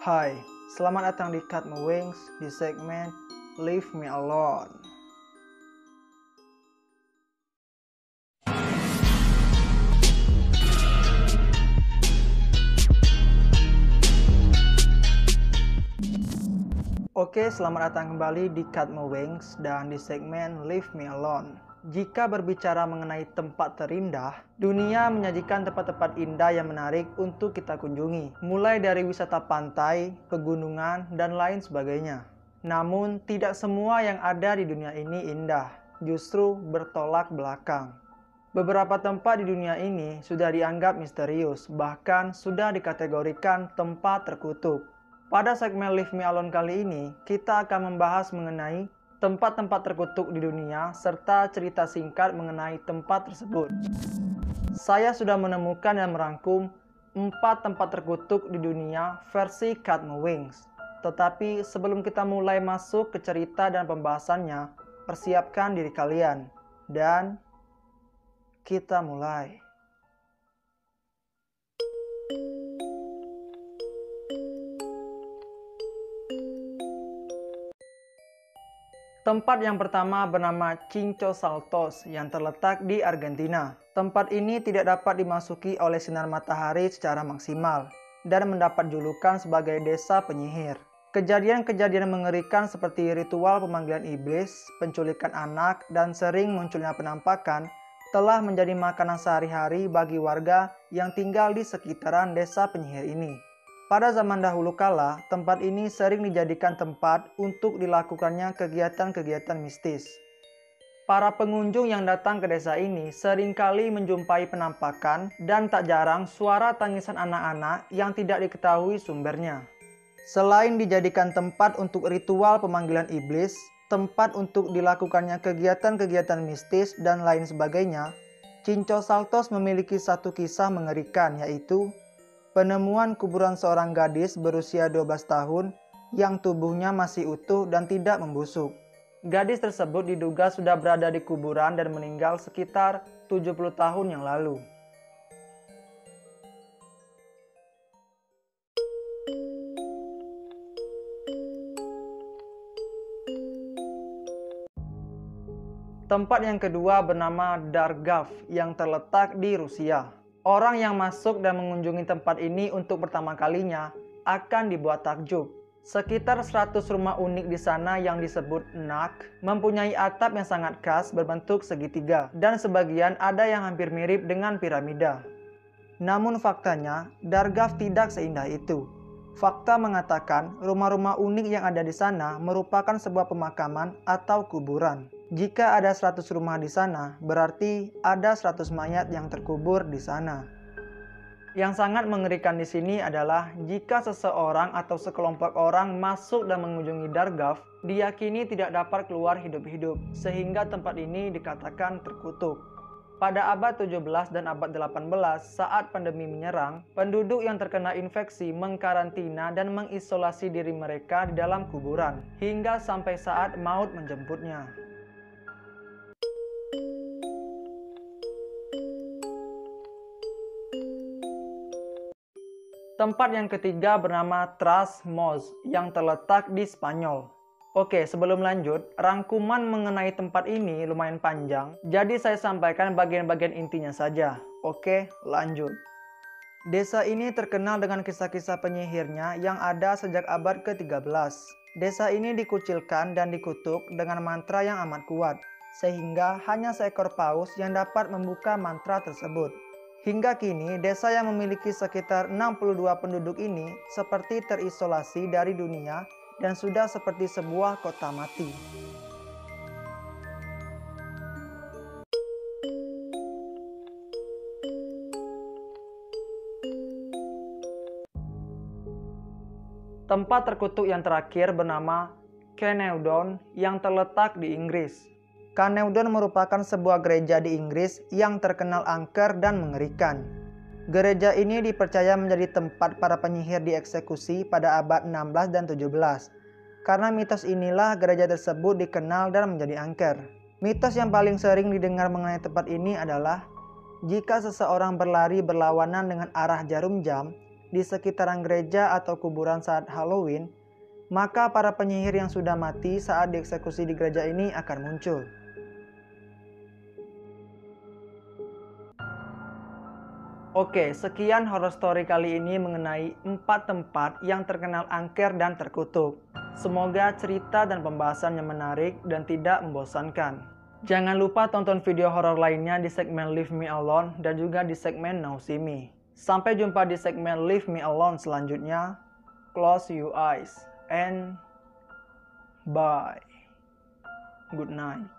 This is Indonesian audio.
Hai, selamat datang di Cut My Wings di segmen Leave Me Alone. Oke, selamat datang kembali di Cut My Wings dan di segmen Leave Me Alone. Jika berbicara mengenai tempat terindah, dunia menyajikan tempat-tempat indah yang menarik untuk kita kunjungi, mulai dari wisata pantai, pegunungan, dan lain sebagainya. Namun, tidak semua yang ada di dunia ini indah, justru bertolak belakang. Beberapa tempat di dunia ini sudah dianggap misterius, bahkan sudah dikategorikan tempat terkutuk. Pada segmen Leave Me Alone kali ini, kita akan membahas mengenai tempat-tempat terkutuk di dunia serta cerita singkat mengenai tempat tersebut. Saya sudah menemukan dan merangkum 4 tempat terkutuk di dunia versi Cut My Wings. Tetapi sebelum kita mulai masuk ke cerita dan pembahasannya, persiapkan diri kalian. Dan kita mulai. Tempat yang pertama bernama Cinco Saltos yang terletak di Argentina. Tempat ini tidak dapat dimasuki oleh sinar matahari secara maksimal dan mendapat julukan sebagai desa penyihir. Kejadian-kejadian mengerikan seperti ritual pemanggilan iblis, penculikan anak, dan sering munculnya penampakan telah menjadi makanan sehari-hari bagi warga yang tinggal di sekitaran desa penyihir ini. Pada zaman dahulu kala, tempat ini sering dijadikan tempat untuk dilakukannya kegiatan-kegiatan mistis. Para pengunjung yang datang ke desa ini seringkali menjumpai penampakan dan tak jarang suara tangisan anak-anak yang tidak diketahui sumbernya. Selain dijadikan tempat untuk ritual pemanggilan iblis, tempat untuk dilakukannya kegiatan-kegiatan mistis dan lain sebagainya, Cinco Saltos memiliki satu kisah mengerikan, yaitu penemuan kuburan seorang gadis berusia 12 tahun yang tubuhnya masih utuh dan tidak membusuk. Gadis tersebut diduga sudah berada di kuburan dan meninggal sekitar 70 tahun yang lalu. Tempat yang kedua bernama Dargave yang terletak di Rusia. Orang yang masuk dan mengunjungi tempat ini untuk pertama kalinya akan dibuat takjub. Sekitar 100 rumah unik di sana yang disebut Nak mempunyai atap yang sangat khas berbentuk segitiga dan sebagian ada yang hampir mirip dengan piramida. Namun faktanya, Dargave tidak seindah itu. Fakta mengatakan rumah-rumah unik yang ada di sana merupakan sebuah pemakaman atau kuburan. Jika ada 100 rumah di sana, berarti ada 100 mayat yang terkubur di sana. Yang sangat mengerikan di sini adalah jika seseorang atau sekelompok orang masuk dan mengunjungi Dargave, diyakini tidak dapat keluar hidup-hidup, sehingga tempat ini dikatakan terkutuk. Pada abad 17 dan abad 18, saat pandemi menyerang, penduduk yang terkena infeksi mengkarantina dan mengisolasi diri mereka di dalam kuburan, hingga sampai saat maut menjemputnya. Tempat yang ketiga bernama Tras Mos yang terletak di Spanyol. Oke, sebelum lanjut, rangkuman mengenai tempat ini lumayan panjang, jadi saya sampaikan bagian-bagian intinya saja. Oke, lanjut. Desa ini terkenal dengan kisah-kisah penyihirnya yang ada sejak abad ke-13. Desa ini dikucilkan dan dikutuk dengan mantra yang amat kuat, sehingga hanya seekor paus yang dapat membuka mantra tersebut. Hingga kini, desa yang memiliki sekitar 62 penduduk ini seperti terisolasi dari dunia dan sudah seperti sebuah kota mati. Tempat terkutuk yang terakhir bernama Canewdon yang terletak di Inggris. Canewdon merupakan sebuah gereja di Inggris yang terkenal angker dan mengerikan. Gereja ini dipercaya menjadi tempat para penyihir dieksekusi pada abad 16 dan 17. Karena mitos inilah gereja tersebut dikenal dan menjadi angker. Mitos yang paling sering didengar mengenai tempat ini adalah jika seseorang berlari berlawanan dengan arah jarum jam, di sekitaran gereja atau kuburan saat Halloween, maka para penyihir yang sudah mati saat dieksekusi di gereja ini akan muncul. Oke, sekian horror story kali ini mengenai 4 tempat yang terkenal angker dan terkutuk. Semoga cerita dan pembahasannya menarik dan tidak membosankan. Jangan lupa tonton video horor lainnya di segmen Leave Me Alone dan juga di segmen Now See Me. Sampai jumpa di segmen Leave Me Alone selanjutnya. Close your eyes and bye. Good night.